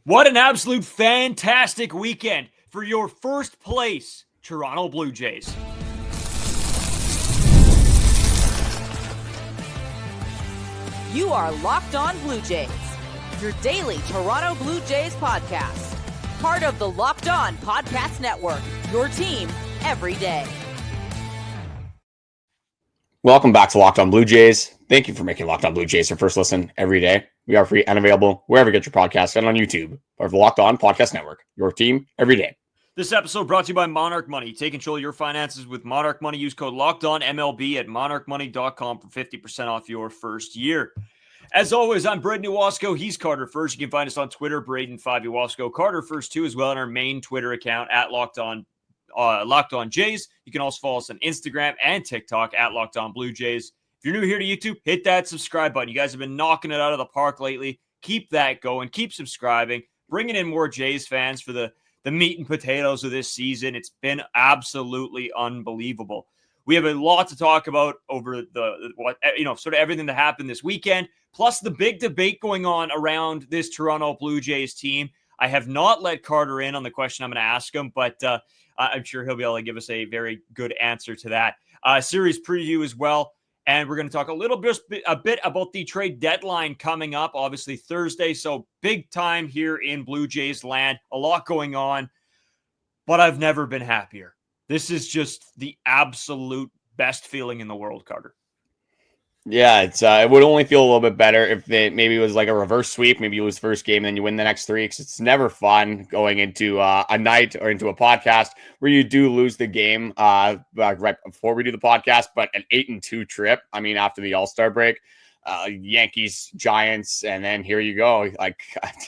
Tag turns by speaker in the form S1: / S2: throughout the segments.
S1: What an absolute fantastic weekend for your first place Toronto Blue Jays.
S2: You are Locked On Blue Jays, your daily Toronto Blue Jays podcast. Part of the Locked On Podcast Network, your team every day.
S3: Welcome back to Locked On Blue Jays. Thank you for making Locked On Blue Jays your first listen every day. We are free and available wherever you get your podcasts and on YouTube. Part of the Locked On Podcast Network, your team every day.
S1: This episode brought to you by Monarch Money. Take control of your finances with Monarch Money. Use code LOCKEDONMLB at monarchmoney.com for 50% off your first year. As always, I'm Brayden Iwasko. He's Carter First. You can find us on Twitter, Brayden5 Iwasko. Carter First, too, as well, on our main Twitter account at Locked On Jays. You can also follow us on Instagram and TikTok at Locked On Blue Jays. If you're new here to YouTube, hit that subscribe button. You guys have been knocking it out of the park lately. Keep that going. Keep subscribing. Bringing in more Jays fans for the meat and potatoes of this season. It's been absolutely unbelievable. We have a lot to talk about over sort of everything that happened this weekend, plus the big debate going on around this Toronto Blue Jays team. I have not let Carter in on the question I'm going to ask him, but I'm sure he'll be able to give us a very good answer to that. Series preview as well. And we're going to talk a bit about the trade deadline coming up, obviously Thursday. So big time here in Blue Jays land. A lot going on, but I've never been happier. This is just the absolute best feeling in the world, Carter.
S3: Yeah, it would only feel a little bit better if maybe it was like a reverse sweep. Maybe you lose the first game and then you win the next three. Because it's never fun going into a night or into a podcast where you do lose the game right before we do the podcast. But an 8-2 trip. I mean, after the All-Star break, Yankees, Giants, and then here you go, like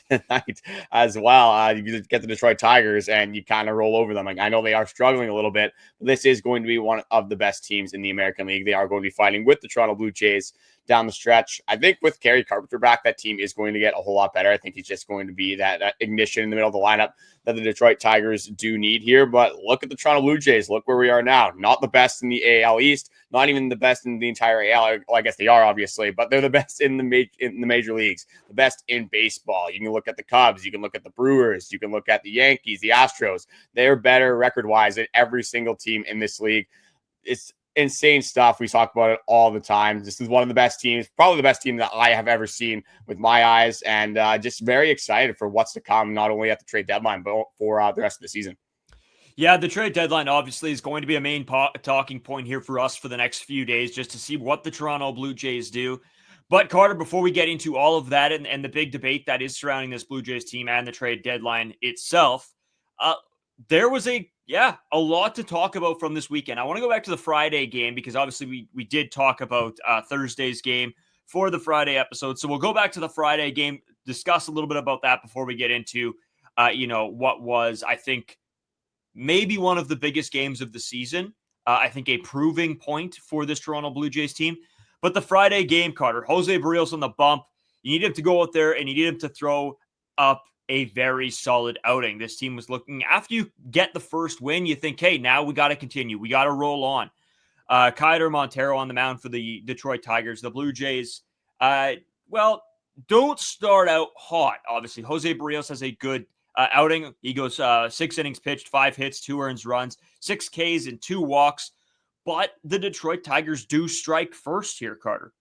S3: tonight as well. You get the Detroit Tigers and you kind of roll over them. Like, I know they are struggling a little bit, but this is going to be one of the best teams in the American League. They are going to be fighting with the Toronto Blue Jays down the stretch. I think with Kerry Carpenter back, that team is going to get a whole lot better. I think he's just going to be that ignition in the middle of the lineup that the Detroit Tigers do need here. But look at the Toronto Blue Jays. Look where we are now. Not the best in the AL East, not even the best in the entire AL. Well, I guess they are, obviously, but they're the best in the major leagues, the best in baseball. You can look at the Cubs, you can look at the Brewers, you can look at the Yankees, the Astros. They're better record-wise than every single team in this league. It's insane stuff. We talk about it all the time. This is one of the best teams, probably the best team that I have ever seen with my eyes, and just very excited for what's to come, not only at the trade deadline, but for the rest of the season.
S1: Yeah, the trade deadline obviously is going to be a main talking point here for us for the next few days, just to see what the Toronto Blue Jays do. But Carter, before we get into all of that and the big debate that is surrounding this Blue Jays team and the trade deadline itself, there was a lot to talk about from this weekend. I want to go back to the Friday game because obviously we did talk about Thursday's game for the Friday episode. So we'll go back to the Friday game, discuss a little bit about that before we get into, what was, I think, maybe one of the biggest games of the season. I think a proving point for this Toronto Blue Jays team. But the Friday game, Carter, Jose Berrios on the bump. You need him to go out there and you need him to throw up a very solid outing. This team was looking, after you get the first win, you think, hey, now we got to continue. We got to roll on. Kaider Montero on the mound for the Detroit Tigers. The Blue Jays, don't start out hot. Obviously, Jose Berrios has a good outing. He goes 6 innings pitched, 5 hits, 2 earned runs, 6 Ks and 2 walks. But the Detroit Tigers do strike first here, Carter.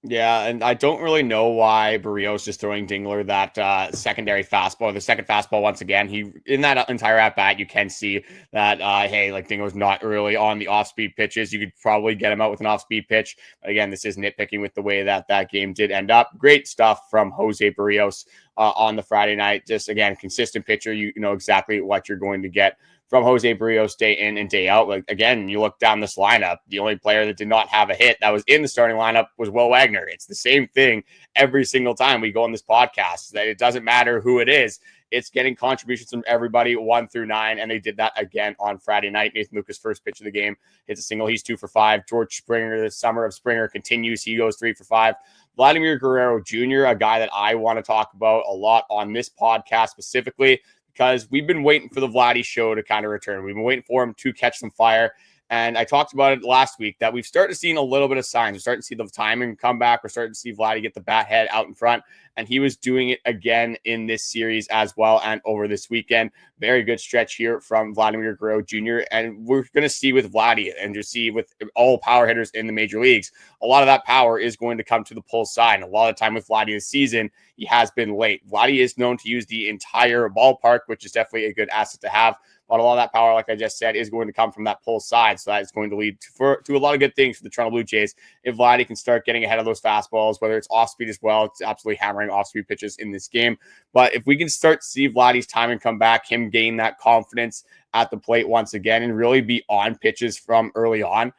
S3: Yeah, and I don't really know why Berrios is throwing Dingler that secondary fastball, the second fastball once again. He in that entire at-bat, you can see that, Dingler's not really on the off-speed pitches. You could probably get him out with an off-speed pitch. Again, this is nitpicking with the way that game did end up. Great stuff from Jose Berrios on the Friday night. Just, again, consistent pitcher. You know exactly what you're going to get from Jose Berrios day in and day out. Like, again, you look down this lineup, the only player that did not have a hit that was in the starting lineup was Will Wagner. It's the same thing every single time we go on this podcast, that it doesn't matter who it is. It's getting contributions from everybody 1 through 9, and they did that again on Friday night. Nathan Lucas, first pitch of the game, hits a single. He's 2 for 5. George Springer, the summer of Springer continues. He goes 3 for 5. Vladimir Guerrero Jr., a guy that I want to talk about a lot on this podcast specifically, because we've been waiting for the Vladdy show to kind of return. We've been waiting for him to catch some fire. And I talked about it last week that we've started seeing a little bit of signs. We're starting to see the timing come back. We're starting to see Vladdy get the bat head out in front. And he was doing it again in this series as well and over this weekend. Very good stretch here from Vladimir Guerrero Jr. And we're going to see with Vladdy and just see with all power hitters in the major leagues, a lot of that power is going to come to the pull side. And a lot of time with Vladdy this season, he has been late. Vladdy is known to use the entire ballpark, which is definitely a good asset to have. But a lot of that power, like I just said, is going to come from that pull side. So that is going to lead to a lot of good things for the Toronto Blue Jays. If Vladdy can start getting ahead of those fastballs, whether it's off speed as well, it's absolutely hammering off speed pitches in this game. But if we can start to see Vladdy's timing come back, him gain that confidence at the plate once again, and really be on pitches from early on,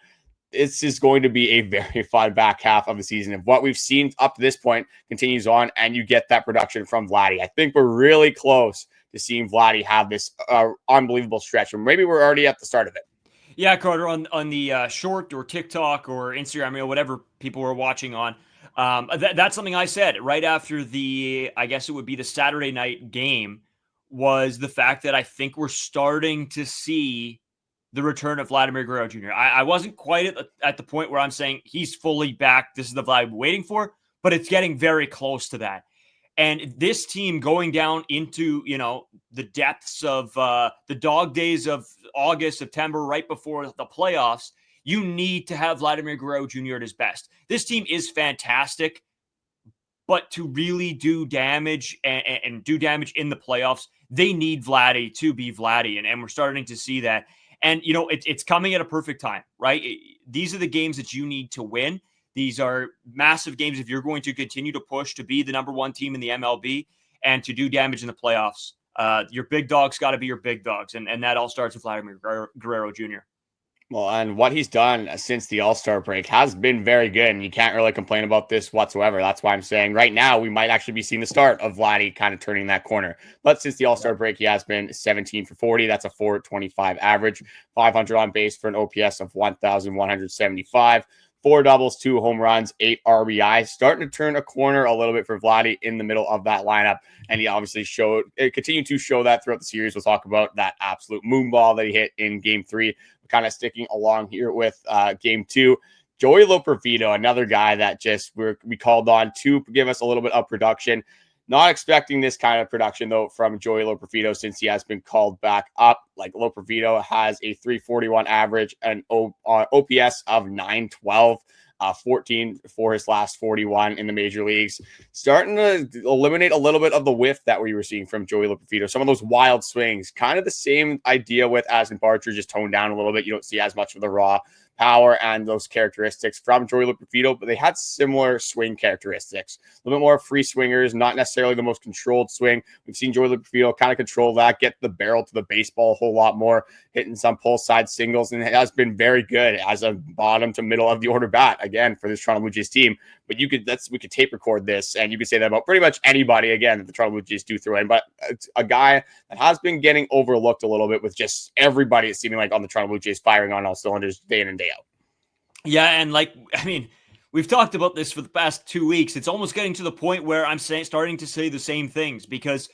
S3: this is going to be a very fun back half of the season. If what we've seen up to this point continues on and you get that production from Vladdy, I think we're really close to seeing Vladdy have this unbelievable stretch. Or maybe we're already at the start of it.
S1: Yeah, Carter, on the short or TikTok or Instagram, whatever people were watching on, that's something I said right after I guess it would be the Saturday night game, was the fact that I think we're starting to see the return of Vladimir Guerrero Jr. I wasn't quite at the point where I'm saying he's fully back. This is the Vlad I'm waiting for, but it's getting very close to that. And this team going down into, the depths of the dog days of August, September, right before the playoffs, you need to have Vladimir Guerrero Jr. at his best. This team is fantastic, but to really do damage and do damage in the playoffs, they need Vladdy to be Vladdy. And we're starting to see that. And, it's coming at a perfect time, right? These are the games that you need to win. These are massive games if you're going to continue to push to be the number one team in the MLB and to do damage in the playoffs. Your big dogs got to be your big dogs, and that all starts with Vladimir Guerrero Jr.
S3: Well, and what he's done since the All-Star break has been very good, and you can't really complain about this whatsoever. That's why I'm saying right now we might actually be seeing the start of Vladdy kind of turning that corner. But since the All-Star break, he has been 17 for 40. That's a 425 average, 500 on base for an OPS of 1,175. 4 doubles, 2 home runs, 8 RBI, starting to turn a corner a little bit for Vladdy in the middle of that lineup. And he obviously continued to show that throughout the series. We'll talk about that absolute moonball that he hit in game 3, kind of sticking along here with game 2. Joey Loperfido, another guy that we called on to give us a little bit of production. Not expecting this kind of production, though, from Joey Loperfido since he has been called back up. Like, Loperfido has a 341 average, an OPS of 912, 14 for his last 41 in the major leagues. Starting to eliminate a little bit of the whiff that we were seeing from Joey Loperfido. Some of those wild swings, kind of the same idea with as in Barger, just toned down a little bit. You don't see as much of the raw power and those characteristics from Joey Loperfido, but they had similar swing characteristics. A little bit more free swingers, not necessarily the most controlled swing. We've seen Joey Loperfido kind of control that, get the barrel to the baseball a whole lot more, hitting some pull side singles, and it has been very good as a bottom to middle of the order bat, again, for this Toronto Blue Jays team. But we could tape record this, and you could say that about pretty much anybody, again, that the Toronto Blue Jays do throw in. But it's a guy that has been getting overlooked a little bit with just everybody seeming like on the Toronto Blue Jays firing on all cylinders day in and day out.
S1: Yeah, and we've talked about this for the past 2 weeks. It's almost getting to the point where I'm starting to say the same things because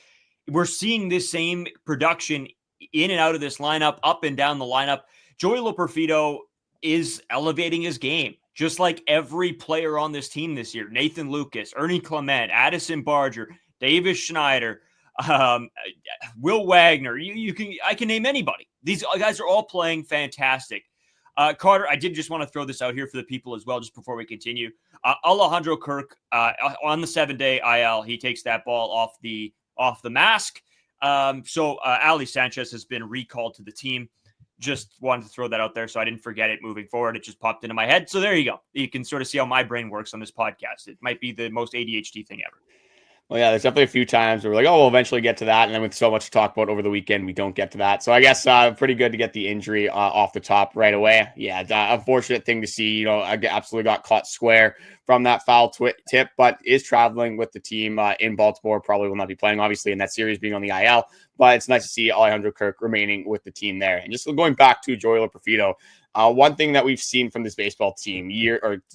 S1: we're seeing this same production in and out of this lineup, up and down the lineup. Joey Loperfido is elevating his game, just like every player on this team this year. Nathan Lucas, Ernie Clement, Addison Barger, Davis Schneider, Will Wagner. I can name anybody. These guys are all playing fantastic. Carter, I did just want to throw this out here for the people as well, just before we continue. Alejandro Kirk on the 7-day IL, he takes that ball off the mask. So Ali Sanchez has been recalled to the team. Just wanted to throw that out there so I didn't forget it moving forward. It just popped into my head. So there you go. You can sort of see how my brain works on this podcast. It might be the most ADHD thing ever.
S3: Well, yeah, there's definitely a few times where we're like, oh, we'll eventually get to that. And then with so much to talk about over the weekend, we don't get to that. So I guess pretty good to get the injury off the top right away. Yeah, unfortunate thing to see. I absolutely got caught square from that foul tip, but is traveling with the team in Baltimore. Probably will not be playing, obviously, in that series being on the IL. But it's nice to see Alejandro Kirk remaining with the team there. And just going back to Joey Loperfido, one thing that we've seen from this baseball team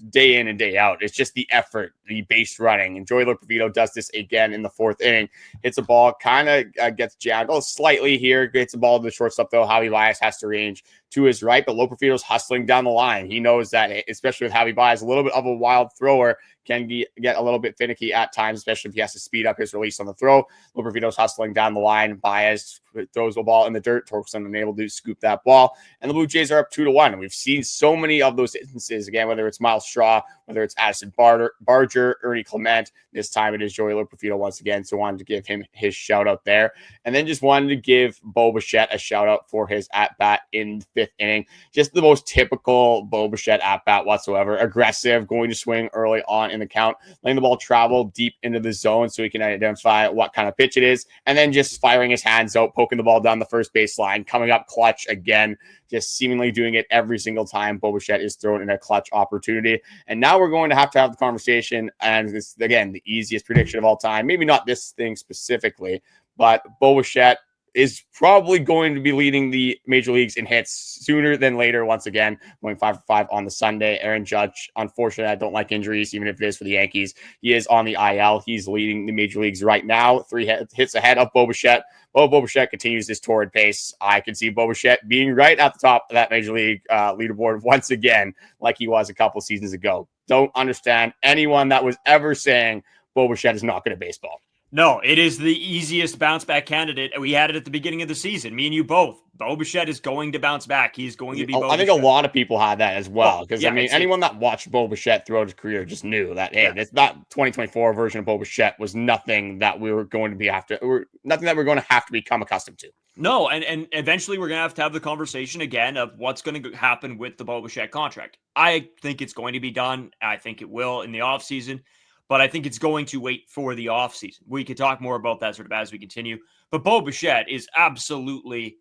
S3: day in and day out is just the effort, the base running. And Joey Loperfido does this again in the 4th inning. Hits a ball, kind of gets jammed slightly here. Gets the ball to the shortstop, though. Javi Baez has to range to his right, but Loperfido's hustling down the line. He knows that, especially with Javi Baez, a little bit of a wild thrower, can get a little bit finicky at times, especially if he has to speed up his release on the throw. Loperfido's hustling down the line. Baez throws the ball in the dirt. Torkelson unable to scoop that ball. And the Blue Jays are up 2-1. And we've seen so many of those instances, again, whether it's Miles Straw, whether it's Addison Barger, Ernie Clement. This time it is Joey Loperfido once again. So wanted to give him his shout out there. And then just wanted to give Bo Bichette a shout out for his at-bat in the fifth inning. Just the most typical Bo Bichette at-bat whatsoever. Aggressive, going to swing early on in the count, letting the ball travel deep into the zone so he can identify what kind of pitch it is, and then just firing his hands out, poking the ball down the first baseline, coming up clutch again, just seemingly doing it every single time Bo Bichette is thrown in a clutch opportunity. And now we're going to have the conversation, and this, again, the easiest prediction of all time, maybe not this thing specifically, but Bo Bichette is probably going to be leading the major leagues in hits sooner than later. Once again, going 5 for 5 on the Sunday. Aaron Judge, unfortunately, I don't like injuries, even if it is for the Yankees. He is on the IL. He's leading the major leagues right now. 3 hits ahead of Bo Bichette. Bo Bichette continues this torrid pace. I can see Bo Bichette being right at the top of that major league leaderboard once again, like he was a couple seasons ago. Don't understand anyone that was ever saying Bo Bichette is not good at baseball.
S1: No, it is the easiest bounce back candidate. We had it at the beginning of the season. Me and you both. Bo Bichette is going to bounce back. He's going to be Bo
S3: I think
S1: Bichette.
S3: A lot of people had that as well. Because,
S1: yeah,
S3: anyone that watched Bo Bichette throughout his career just knew that, hey, that 2024 version of Bo Bichette was nothing that we were going to be nothing that we're going to have to become accustomed to.
S1: No, and eventually we're going to have the conversation again of what's going to happen with the Bo Bichette contract. I think it's going to be done. I think it will in the offseason. But I think it's going to wait for the offseason. We could talk more about that sort of as we continue. But Bo Bichette is absolutely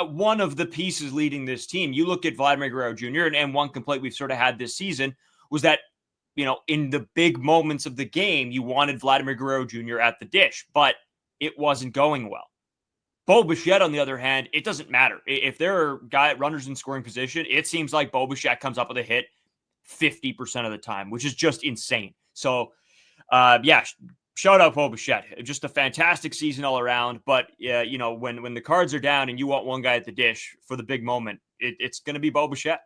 S1: one of the pieces leading this team. You look at Vladimir Guerrero Jr., and one complaint we've sort of had this season was that, in the big moments of the game, you wanted Vladimir Guerrero Jr. at the dish, but it wasn't going well. Bo Bichette, on the other hand, it doesn't matter. If there are runners in scoring position, it seems like Bo Bichette comes up with a hit 50% of the time, which is just insane. So, shout out Bo Bichette. Just a fantastic season all around. But, when the cards are down and you want one guy at the dish for the big moment, it's going to be Bo Bichette.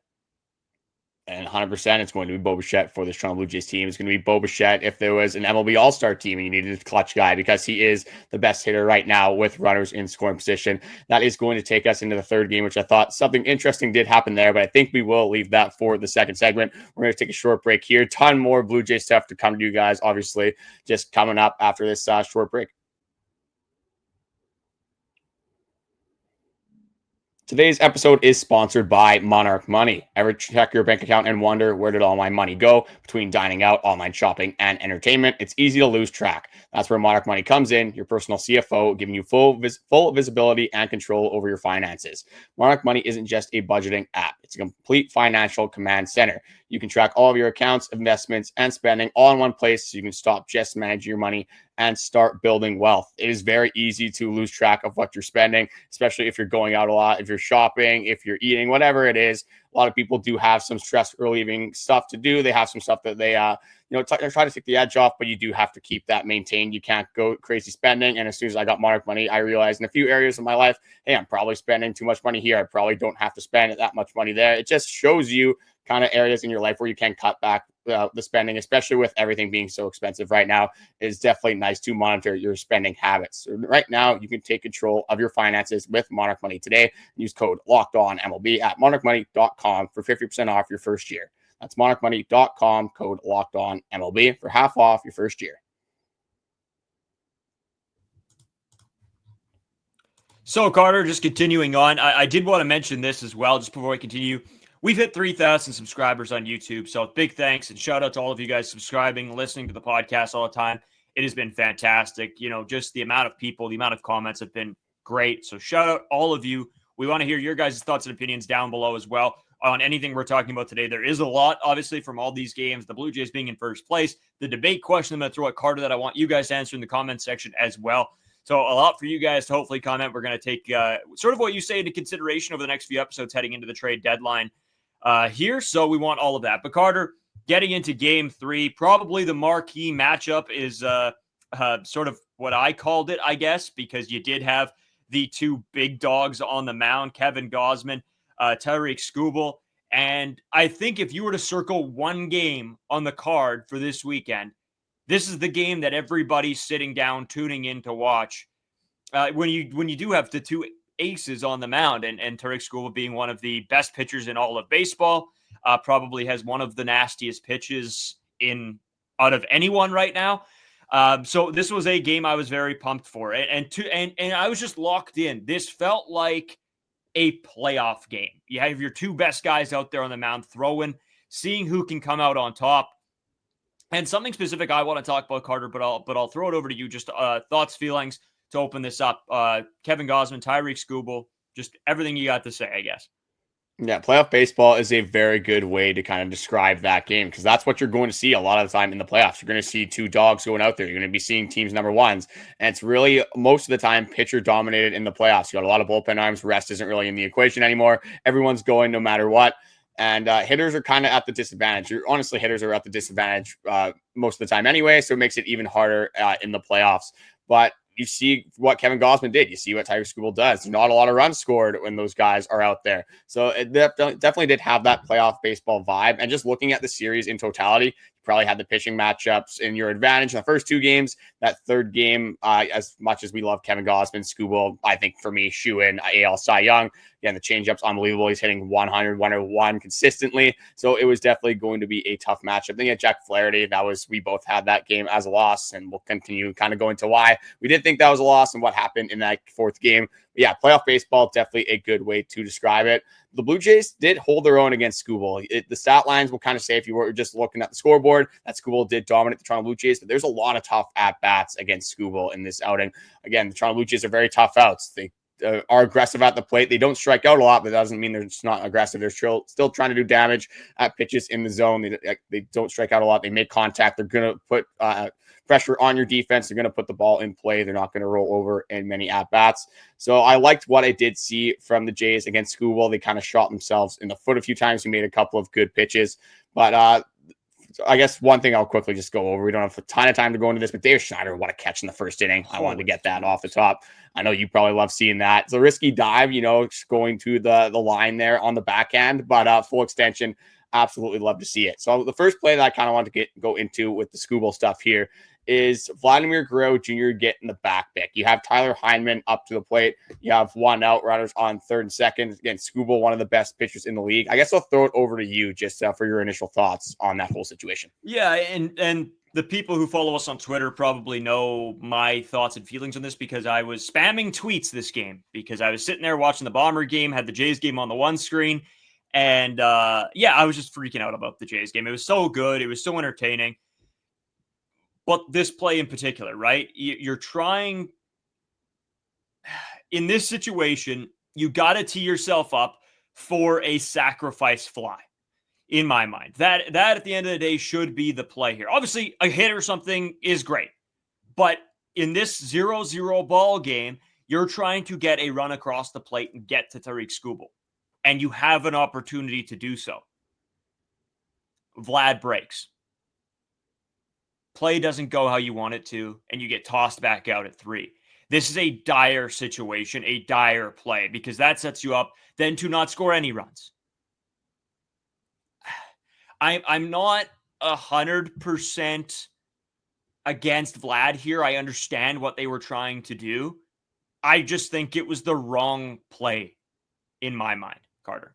S3: And 100% it's going to be Bo Bichette for this Toronto Blue Jays team. It's going to be Bo Bichette if there was an MLB All-Star team and you needed a clutch guy, because he is the best hitter right now with runners in scoring position. That is going to take us into the third game, which I thought something interesting did happen there, but I think we will leave that for the second segment. We're going to take a short break here. Ton more Blue Jays stuff to come to you guys, obviously, just coming up after this short break. Today's episode is sponsored by Monarch Money. Ever check your bank account and wonder, where did all my money go? Between dining out, online shopping, and entertainment, it's easy to lose track. That's where Monarch Money comes in, your personal CFO, giving you full visibility and control over your finances. Monarch Money isn't just a budgeting app. It's a complete financial command center. You can track all of your accounts, investments, and spending all in one place, so you can stop just managing your money and start building wealth. It is very easy to lose track of what you're spending, especially if you're going out a lot, if you're shopping, if you're eating, whatever it is. A lot of people do have some stress relieving stuff to do. They have some stuff that they, try to take the edge off, but you do have to keep that maintained. You can't go crazy spending. And as soon as I got Monarch Money, I realized in a few areas of my life, hey, I'm probably spending too much money here. I probably don't have to spend that much money there. It just shows you kind of areas in your life where you can cut back the spending, especially with everything being so expensive right now. It's definitely nice to monitor your spending habits. So right now, you can take control of your finances with Monarch Money today. Use code LOCKEDONMLB at monarchmoney.com for 50% off your first year. That's monarchmoney.com, code LOCKEDONMLB for half off your first year.
S1: So, Carter, just continuing on, I did want to mention this as well, just before I continue. We've hit 3,000 subscribers on YouTube, so big thanks and shout out to all of you guys subscribing, listening to the podcast all the time. It has been fantastic. Just the amount of people, the amount of comments have been great. So shout out all of you. We want to hear your guys' thoughts and opinions down below as well on anything we're talking about today. There is a lot, obviously, from all these games, the Blue Jays being in first place, the debate question I'm going to throw at Carter that I want you guys to answer in the comment section as well. So a lot for you guys to hopefully comment. We're going to take sort of what you say into consideration over the next few episodes heading into the trade deadline here. So we want all of that. But Carter, getting into game 3, probably the marquee matchup is sort of what I called it, I guess, because you did have the two big dogs on the mound, Kevin Gausman Tyreek Skubal. And I think if you were to circle one game on the card for this weekend, this is the game that everybody's sitting down, tuning in to watch. When you do have the two aces on the mound, and Tyreek Skubal being one of the best pitchers in all of baseball, probably has one of the nastiest pitches out of anyone right now. So this was a game I was very pumped for, and I was just locked in. This felt like a playoff game. You have your two best guys out there on the mound throwing, seeing who can come out on top. And something specific I want to talk about, Carter, but I'll throw it over to you. Just thoughts, feelings to open this up. Kevin Gausman, Tyreek Skubal, just everything you got to say, I guess.
S3: Yeah, playoff baseball is a very good way to kind of describe that game, because that's what you're going to see a lot of the time in the playoffs. You're going to see two dogs going out there. You're going to be seeing teams number ones. And it's really most of the time pitcher dominated in the playoffs. You got a lot of bullpen arms. Rest isn't really in the equation anymore. Everyone's going no matter what. And hitters are kind of at the disadvantage. Honestly, hitters are at the disadvantage most of the time anyway, so it makes it even harder in the playoffs. But you see what Kevin Gausman did. You see what Tyreek Skubal does. There's not a lot of runs scored when those guys are out there. So it definitely did have that playoff baseball vibe. And just looking at the series in totality, you probably had the pitching matchups in your advantage in the first two games. That third game, as much as we love Kevin Gausman, Skubal, I think for me, shoe-in AL Cy Young. Again, the changeup's unbelievable. He's hitting 100, 101 consistently. So it was definitely going to be a tough matchup. Then you had Jack Flaherty. We both had that game as a loss, and we'll continue kind of going to why we did think that was a loss and what happened in that fourth game. But yeah, playoff baseball, definitely a good way to describe it. The Blue Jays did hold their own against Skubal. The stat lines will kind of say, if you were just looking at the scoreboard, that Skubal did dominate the Toronto Blue Jays, but there's a lot of tough at-bats against Skubal in this outing. Again, the Toronto Blue Jays are very tough outs. They are aggressive at the plate. They don't strike out a lot, but that doesn't mean they're just not aggressive. They're still trying to do damage at pitches in the zone. They don't strike out a lot. They make contact. They're going to put pressure on your defense. They're going to put the ball in play. They're not going to roll over in many at-bats. So I liked what I did see from the Jays against Skubal. They kind of shot themselves in the foot a few times. He made a couple of good pitches. But I guess one thing I'll quickly just go over. We don't have a ton of time to go into this, but David Schneider, what a catch in the first inning. I wanted to get that off the top. I know you probably love seeing that. It's a risky dive, going to the line there on the back end, but full extension, absolutely love to see it. So the first play that I kind of want to go into with the Skubal stuff here is Vladimir Guerrero Jr. getting the back pick. You have Tyler Heineman up to the plate. You have one out, runners on third and second. Again, Skubal, one of the best pitchers in the league. I guess I'll throw it over to you just for your initial thoughts on that whole situation.
S1: Yeah, and the people who follow us on Twitter probably know my thoughts and feelings on this, because I was spamming tweets this game because I was sitting there watching the Bomber game, had the Jays game on the one screen, and I was just freaking out about the Jays game. It was so good. It was so entertaining. But this play in particular, right? You're trying, in this situation, you got to tee yourself up for a sacrifice fly, in my mind. That at the end of the day should be the play here. Obviously, a hit or something is great. But in this 0-0 ball game, you're trying to get a run across the plate and get to Tyreek Skubal. And you have an opportunity to do so. Vlad breaks. Play doesn't go how you want it to, and you get tossed back out at 3. This is a dire situation, a dire play, because that sets you up then to not score any runs. I'm not 100% against Vlad here. I understand what they were trying to do. I just think it was the wrong play in my mind, Carter.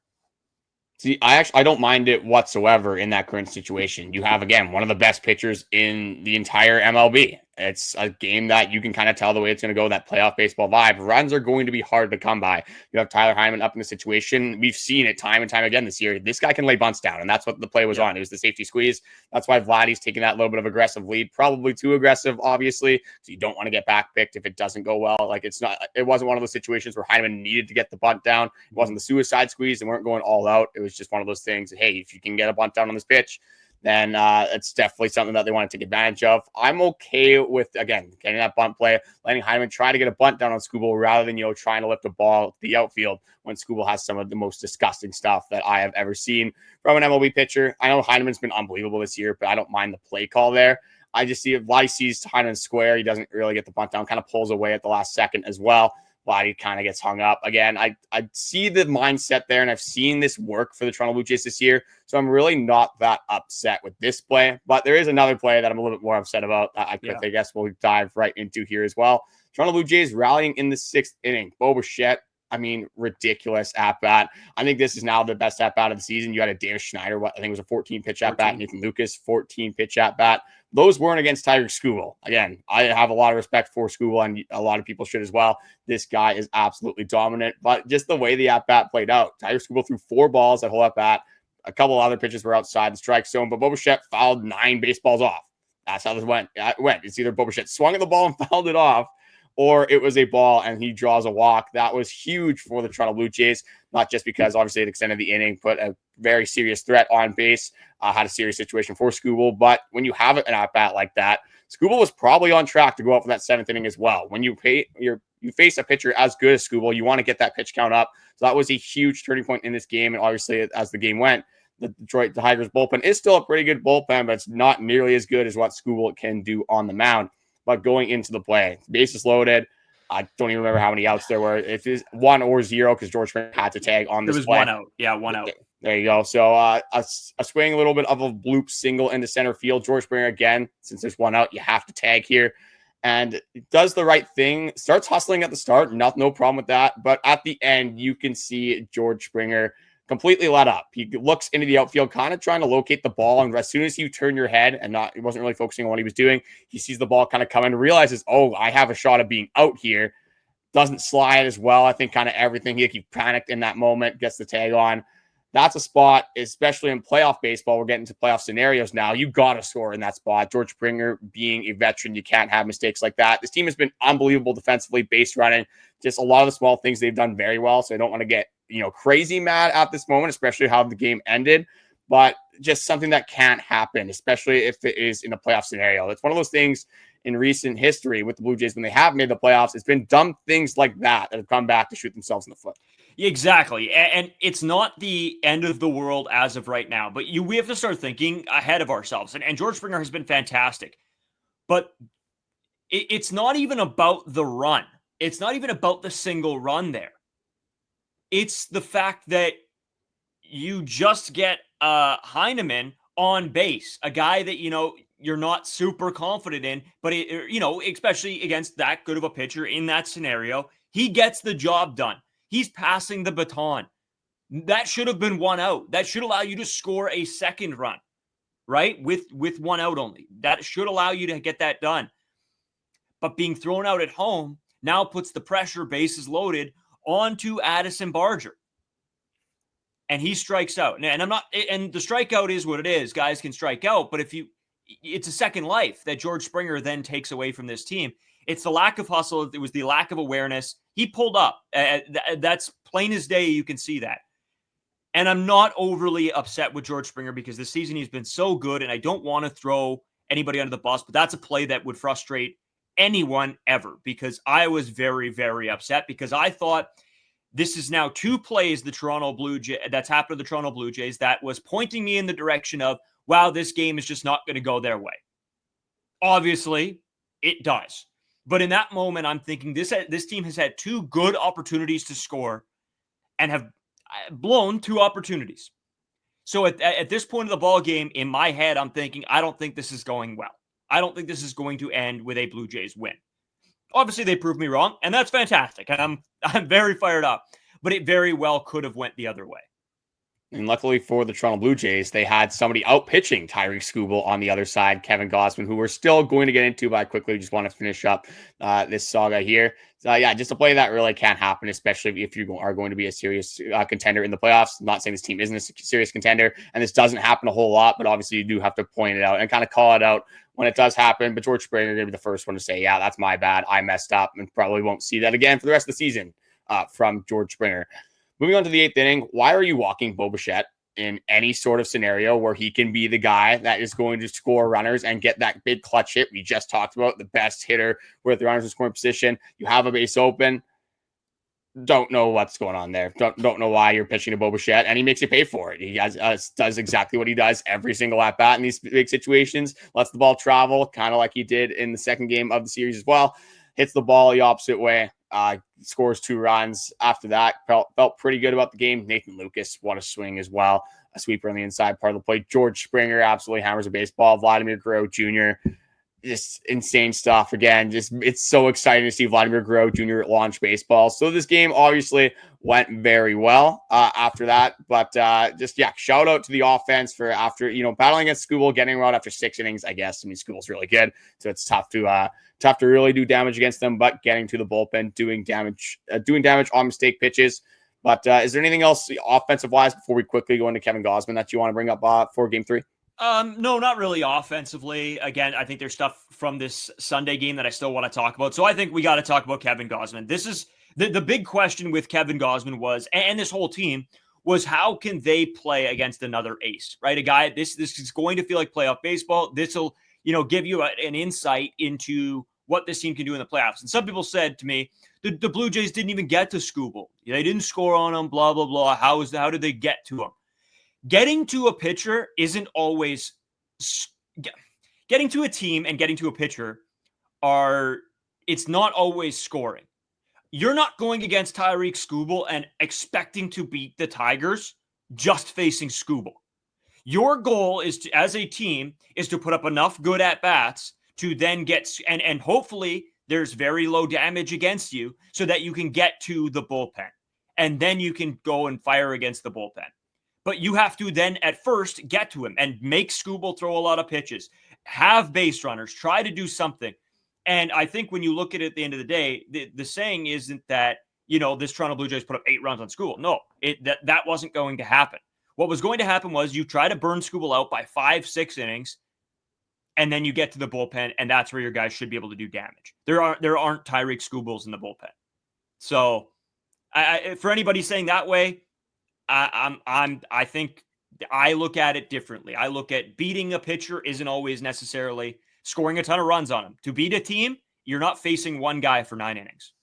S3: See, I don't mind it whatsoever in that current situation. You have, again, one of the best pitchers in the entire MLB. It's a game that you can kind of tell the way it's going to go, that playoff baseball vibe. Runs are going to be hard to come by. You have Tyler Heineman up in the situation. We've seen it time and time again this year. This guy can lay bunts down, and that's what the play was on. It was the safety squeeze. That's why Vladdy's taking that little bit of aggressive lead. Probably too aggressive, obviously. So you don't want to get back picked if it doesn't go well. It wasn't one of those situations where Heineman needed to get the bunt down. It wasn't the suicide squeeze. They weren't going all out. It was just one of those things. Hey, if you can get a bunt down on this pitch, then it's definitely something that they want to take advantage of. I'm okay with, again, getting that bunt play, letting Heineman try to get a bunt down on Skubal rather than, trying to lift a ball to the outfield when Skubal has some of the most disgusting stuff that I have ever seen from an MLB pitcher. I know Heineman's been unbelievable this year, but I don't mind the play call there. I just see if Vladdy sees Heineman square, he doesn't really get the bunt down, kind of pulls away at the last second as well. Vladdy kind of gets hung up. Again, I see the mindset there, and I've seen this work for the Toronto Blue Jays this year, so I'm really not that upset with this play. But there is another play that I'm a little bit more upset about. I guess we'll dive right into here as well. Toronto Blue Jays rallying in the 6th inning. Bo Bichette, ridiculous at-bat. I think this is now the best at-bat of the season. You had a Davis Schneider, I think it was a 14-pitch at-bat. Nathan Lucas, 14-pitch at-bat. Those weren't against Tiger Skubal. Again, I have a lot of respect for Skubal, and a lot of people should as well. This guy is absolutely dominant, but just the way the at-bat played out. Tiger Skubal threw 4 balls that whole at-bat. A couple other pitches were outside the strike zone, but Bo Bichette fouled 9 baseballs off. That's how this went. It's either Bo Bichette swung at the ball and fouled it off, or it was a ball and he draws a walk. That was huge for the Toronto Blue Jays, not just because obviously it extended the inning, put a very serious threat on base, had a serious situation for Skubal. But when you have an at-bat like that, Skubal was probably on track to go up for that 7th inning as well. When you face a pitcher as good as Skubal, you want to get that pitch count up. So that was a huge turning point in this game. And obviously, as the game went, the Detroit Tigers bullpen is still a pretty good bullpen, but it's not nearly as good as what Skubal can do on the mound. But going into the play, bases loaded. I don't even remember how many outs there were. If it's 1 or 0, because George Springer had to tag on this play.
S1: It was 1 out. Yeah, 1 out.
S3: There you go. So a swing, a little bit of a bloop single into center field. George Springer, again, since there's 1 out, you have to tag here. And does the right thing. Starts hustling at the start. No problem with that. But at the end, you can see George Springer completely let up. He looks into the outfield, kind of trying to locate the ball. And as soon as you turn your head and he wasn't really focusing on what he was doing, he sees the ball kind of coming, realizes, oh, I have a shot of being out here. Doesn't slide as well. I think kind of everything. He panicked in that moment, gets the tag on. That's a spot, especially in playoff baseball. We're getting to playoff scenarios now. You got to score in that spot. George Springer being a veteran, you can't have mistakes like that. This team has been unbelievable defensively, base running, just a lot of the small things they've done very well. So I don't want to get crazy mad at this moment, especially how the game ended, but just something that can't happen, especially if it is in a playoff scenario. It's one of those things in recent history with the Blue Jays when they have made the playoffs. It's been dumb things like that have come back to shoot themselves in the foot.
S1: Exactly. And it's not the end of the world as of right now, but we have to start thinking ahead of ourselves. And George Springer has been fantastic, but it's not even about the run. It's not even about the single run there. It's the fact that you just get Heineman on base, a guy that, you're not super confident in, but, especially against that good of a pitcher in that scenario, he gets the job done. He's passing the baton. That should have been 1 out. That should allow you to score a second run, right? With 1 out only. That should allow you to get that done. But being thrown out at home now puts the pressure, bases loaded, onto Addison Barger. And he strikes out. And the strikeout is what it is. Guys can strike out, but it's a second life that George Springer then takes away from this team. It's the lack of hustle. It was the lack of awareness. He pulled up. That's plain as day. You can see that. And I'm not overly upset with George Springer because this season he's been so good, and I don't want to throw anybody under the bus, but that's a play that would frustrate anyone ever, because I was very, very upset because I thought this is now 2 plays that's happened to the Toronto Blue Jays that was pointing me in the direction of, wow, this game is just not going to go their way. Obviously, it does. But in that moment, I'm thinking this team has had 2 good opportunities to score and have blown 2 opportunities. So at this point of the ball game, in my head, I'm thinking, I don't think this is going well. I don't think this is going to end with a Blue Jays win. Obviously, they proved me wrong, and that's fantastic. And I'm very fired up. But it very well could have went the other way.
S3: And luckily for the Toronto Blue Jays, they had somebody out pitching Tyreek Skubal on the other side, Kevin Gausman, who we're still going to get into, but I quickly just want to finish up this saga here. So, just a play that really can't happen, especially if you are going to be a serious contender in the playoffs. I'm not saying this team isn't a serious contender, and this doesn't happen a whole lot, but obviously you do have to point it out and kind of call it out when it does happen. But George Springer is going to be the first one to say, yeah, that's my bad. I messed up, and probably won't see that again for the rest of the season from George Springer. Moving on to the 8th inning, why are you walking Bo Bichette in any sort of scenario where he can be the guy that is going to score runners and get that big clutch hit we just talked about, the best hitter with the runners in scoring position? You have a base open. Don't know what's going on there. Don't know why you're pitching to Bo Bichette, and he makes you pay for it. He does exactly what he does every single at-bat in these big situations. Lets the ball travel, kind of like he did in the second game of the series as well. Hits the ball the opposite way, scores 2 runs. After that, felt pretty good about the game. Nathan Lucas, what a swing as well. A sweeper on the inside part of the plate. George Springer absolutely hammers a baseball. Vladimir Guerrero Jr., just insane stuff. Again, just it's so exciting to see Vladimir Guerrero Jr. launch baseball. So this game obviously went very well after that. But shout out to the offense for after, battling against Skubal, getting out after 6 innings, I guess. I mean, Skubal's really good, so it's tough to really do damage against them, but getting to the bullpen, doing damage on mistake pitches. But is there anything else offensive-wise before we quickly go into Kevin Gausman that you want to bring up for Game 3?
S1: No, not really offensively. Again, I think there's stuff from this Sunday game that I still want to talk about. So I think we got to talk about Kevin Gausman. This is the big question with Kevin Gausman was, and this whole team, was how can they play against another ace, right? A guy, this is going to feel like playoff baseball. This will, give you an insight into what this team can do in the playoffs. And some people said to me, the Blue Jays didn't even get to Skubal. They didn't score on him, blah, blah, blah. How did they get to him? Getting to a pitcher isn't always getting to a team and getting to a pitcher it's not always scoring. You're not going against Tyreek Skubal and expecting to beat the Tigers just facing Skubal. Your goal is to, as a team, is to put up enough good at-bats to then get, and hopefully there's very low damage against you so that you can get to the bullpen. And then you can go and fire against the bullpen. But you have to then at first get to him and make Skubal throw a lot of pitches, have base runners, try to do something. And I think when you look at it at the end of the day, the saying isn't that, this Toronto Blue Jays put up 8 runs on Skubal. No, that wasn't going to happen. What was going to happen was you try to burn Skubal out by 5-6 innings, and then you get to the bullpen, and that's where your guys should be able to do damage. There aren't Tyreek Skubals in the bullpen. So for anybody saying that way, I think I look at it differently. I look at beating a pitcher isn't always necessarily scoring a ton of runs on him. To beat a team, you're not facing one guy for 9 innings.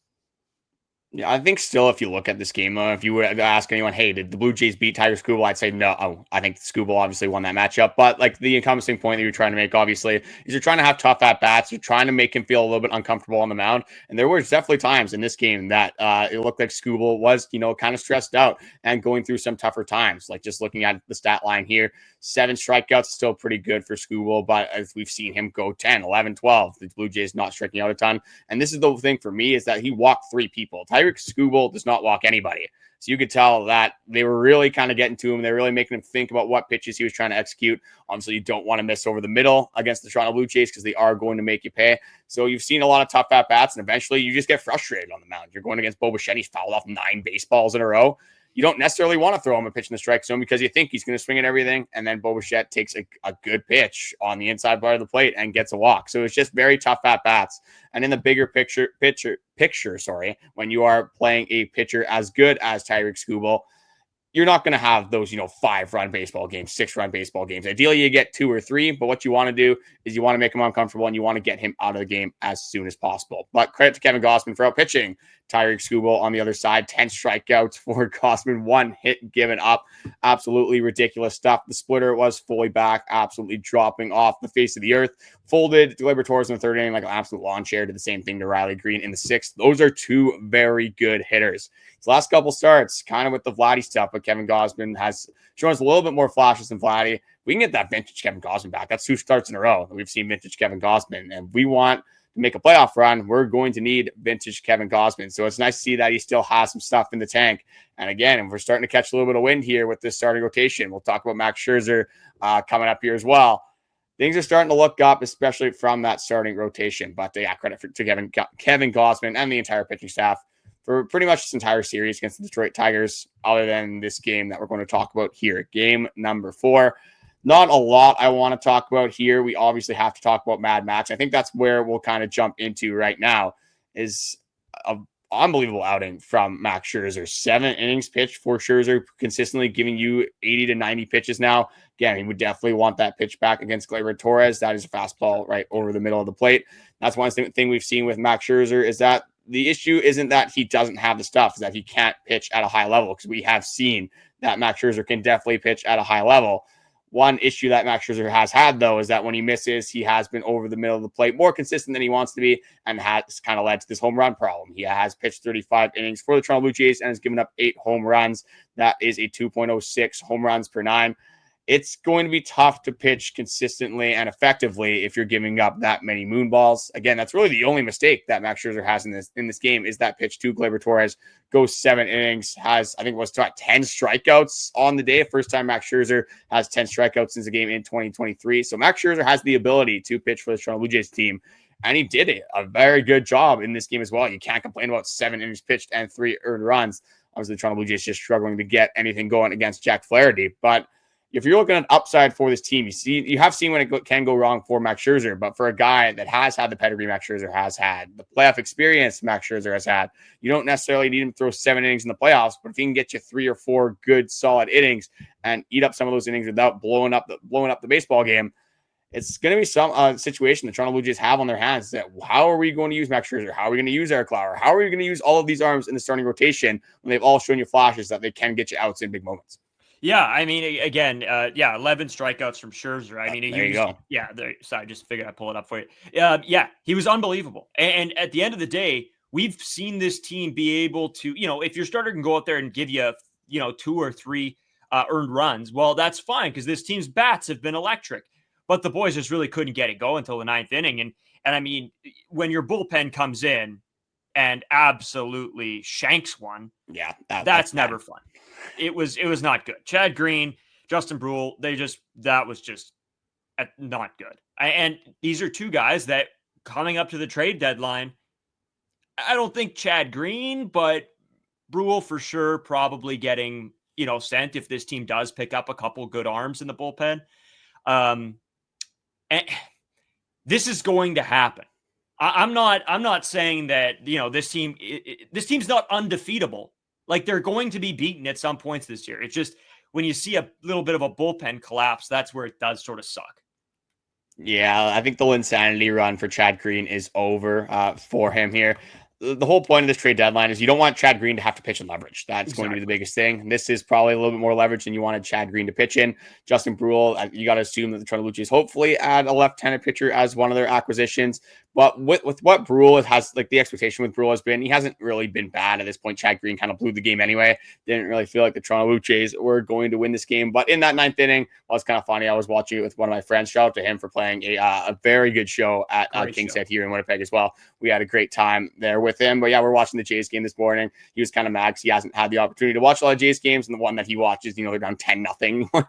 S3: Yeah, I think still, if you look at this game, if you were to ask anyone, hey, did the Blue Jays beat Tiger Skubal? I'd say no. Oh, I think Skubal obviously won that matchup. But like the encompassing point that you're trying to make, obviously, is you're trying to have tough at-bats. You're trying to make him feel a little bit uncomfortable on the mound. And there were definitely times in this game that it looked like Skubal was, kind of stressed out and going through some tougher times. Like just looking at the stat line here, 7 strikeouts, still pretty good for Skubal. But as we've seen him go 10, 11, 12, the Blue Jays not striking out a ton. And this is the thing for me is that he walked 3 people. Tyreek Skubal does not walk anybody. So you could tell that they were really kind of getting to him. They're really making him think about what pitches he was trying to execute. Obviously, you don't want to miss over the middle against the Toronto Blue Jays because they are going to make you pay. So you've seen a lot of tough at-bats, and eventually you just get frustrated on the mound. You're going against Bo Bichette. He's fouled off 9 baseballs in a row. You don't necessarily want to throw him a pitch in the strike zone because you think he's going to swing at everything, and then Bo Bichette takes a good pitch on the inside part of the plate and gets a walk. So it's just very tough at-bats. And in the bigger picture, when you are playing a pitcher as good as Tyreek Skubal, you're not going to have those, 5-run baseball games, 6-run baseball games. Ideally, you get 2 or 3, but what you want to do is you want to make him uncomfortable and you want to get him out of the game as soon as possible. But credit to Kevin Gausman for out-pitching Tyreek Skubal on the other side. 10 strikeouts for Gausman, 1 hit given up. Absolutely ridiculous stuff. The splitter was fully back, absolutely dropping off the face of the earth. Folded to Liberators in the 3rd inning like an absolute lawn chair. Did the same thing to Riley Green in the 6th. Those are 2 very good hitters. His last couple starts, kind of with the Vladdy stuff, but Kevin Gausman has shown us a little bit more flashes than Vladdy. We can get that vintage Kevin Gausman back. That's 2 starts in a row. We've seen vintage Kevin Gausman, and we want to make a playoff run. We're going to need vintage Kevin Gausman. So it's nice to see that he still has some stuff in the tank. And again, if we're starting to catch a little bit of wind here with this starting rotation, we'll talk about Max Scherzer coming up here as well. Things are starting to look up, especially from that starting rotation. But credit to Kevin Gausman and the entire pitching staff for pretty much this entire series against the Detroit Tigers, other than this game that we're going to talk about here. Game number 4. Not a lot I want to talk about here. We obviously have to talk about Mad Max. I think that's where we'll kind of jump into right now is an unbelievable outing from Max Scherzer. 7 innings pitched for Scherzer, consistently giving you 80 to 90 pitches now. Again, he would definitely want that pitch back against Gleyber Torres. That is a fastball right over the middle of the plate. That's one thing we've seen with Max Scherzer is that the issue isn't that he doesn't have the stuff, is that he can't pitch at a high level, because we have seen that Max Scherzer can definitely pitch at a high level. One issue that Max Scherzer has had, though, is that when he misses, he has been over the middle of the plate, more consistent than he wants to be, and has kind of led to this home run problem. He has pitched 35 innings for the Toronto Blue Jays and has given up 8 home runs. That is a 2.06 home runs per 9. It's going to be tough to pitch consistently and effectively if you're giving up that many moon balls. Again, that's really the only mistake that Max Scherzer has in this game is that pitch to Gleyber Torres. Goes 7 innings, has, I think it was 10 strikeouts on the day. First time Max Scherzer has 10 strikeouts since the game in 2023. So Max Scherzer has the ability to pitch for the Toronto Blue Jays team, and he did it. A very good job in this game as well. You can't complain about 7 innings pitched and 3 earned runs. Obviously, the Toronto Blue Jays just struggling to get anything going against Jack Flaherty, but if you're looking at upside for this team, you have seen when it can go wrong for Max Scherzer, but for a guy that has had the pedigree Max Scherzer has had, the playoff experience Max Scherzer has had, you don't necessarily need him to throw 7 innings in the playoffs, but if he can get you 3 or 4 good solid innings and eat up some of those innings without blowing up the baseball game, it's going to be some situation the Toronto Blue Jays have on their hands that how are we going to use Max Scherzer? How are we going to use Eric Lauer? How are we going to use all of these arms in the starting rotation when they've all shown you flashes that they can get you outs in big moments?
S1: Yeah, I mean, again, 11 strikeouts from Scherzer. I mean,
S3: there you go.
S1: Yeah, so I just figured I'd pull it up for you. Yeah, he was unbelievable. And at the end of the day, we've seen this team be able to, if your starter can go out there and give you, 2 or 3 earned runs, well, that's fine because this team's bats have been electric. But the boys just really couldn't get it going until the 9th inning. And I mean, when your bullpen comes in and absolutely shanks one,
S3: yeah,
S1: that's never fun. It was not good. Chad Green, Justin Brule, that was just not good. And these are 2 guys that coming up to the trade deadline, I don't think Chad Green, but Brule for sure probably getting, sent if this team does pick up a couple good arms in the bullpen. And this is going to happen. I'm not saying that, this team's not undefeatable. Like they're going to be beaten at some points this year. It's just when you see a little bit of a bullpen collapse, that's where it does sort of suck.
S3: Yeah, I think the insanity run for Chad Green is over for him here. The whole point of this trade deadline is you don't want Chad Green to have to pitch in leverage. That's going to be the biggest thing. This is probably a little bit more leverage than you wanted Chad Green to pitch in. Justin Brule, you got to assume that the Toronto Blue Jays hopefully add a left-handed pitcher as one of their acquisitions. But with what Brule has, like the expectation with Brule has been, he hasn't really been bad at this point. Chad Green kind of blew the game anyway. Didn't really feel like the Toronto Blue Jays were going to win this game. But in that 9th inning, well, it's kind of funny. I was watching it with one of my friends. Shout out to him for playing a very good show at King's Head here in Winnipeg as well. We had a great time there with him. But yeah, we're watching the Jays game this morning. He was kind of mad because he hasn't had the opportunity to watch a lot of Jays games. And the one that he watches, they're down 10-0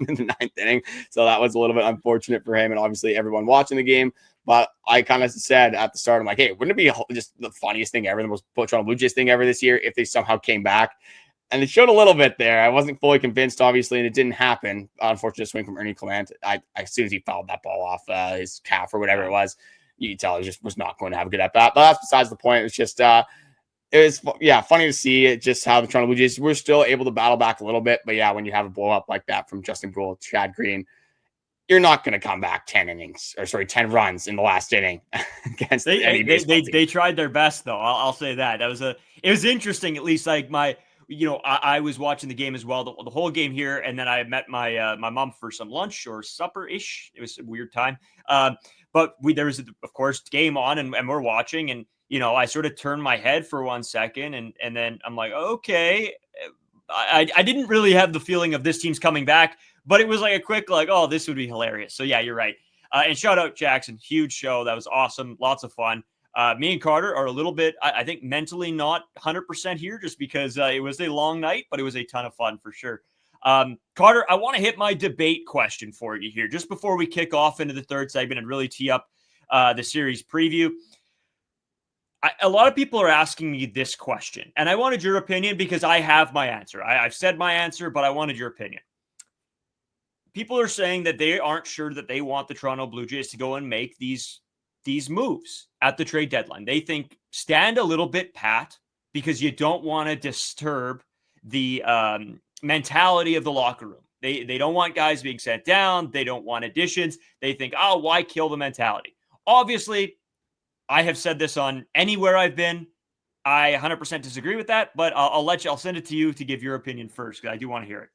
S3: in the 9th inning. So that was a little bit unfortunate for him and obviously everyone watching the game. But I kind of said at the start, I'm like, hey, wouldn't it be just the funniest thing ever, the most Toronto Blue Jays thing ever this year if they somehow came back? And it showed a little bit there. I wasn't fully convinced, obviously, and it didn't happen. Unfortunate swing from Ernie Clement. As soon as he fouled that ball off his calf or whatever it was, you could tell he just was not going to have a good at-bat. But that's besides the point. It was just, funny to see it, just how the Toronto Blue Jays were still able to battle back a little bit. But yeah, when you have a blow-up like that from Justin Brule, Chad Green, you're not going to come back 10 runs in the last inning against any baseball team.
S1: They tried their best, though. I'll say that. It was interesting, at least like I was watching the game as well, the whole game here. And then I met my mom for some lunch or supper-ish. It was a weird time. But there was, of course, game on and we're watching. And, I sort of turned my head for 1 second and then I'm like, okay. I didn't really have the feeling of this team's coming back. But it was like a quick, oh, this would be hilarious. So, yeah, you're right. And shout out Jackson. Huge show. That was awesome. Lots of fun. Me and Carter are a little bit, I think, mentally not 100% here just because it was a long night, but it was a ton of fun for sure. Carter, I want to hit my debate question for you here just before we kick off into the third segment and really tee up the series preview. A lot of people are asking me this question, and I wanted your opinion because I have my answer. I've said my answer, but I wanted your opinion. People are saying that they aren't sure that they want the Toronto Blue Jays to go and make these moves at the trade deadline. They think stand a little bit pat because you don't want to disturb the mentality of the locker room. They don't want guys being sent down. They don't want additions. They think, oh, why kill the mentality? Obviously, I have said this on anywhere I've been. I 100% disagree with that, but I'll send it to you to give your opinion first because I do want to hear it.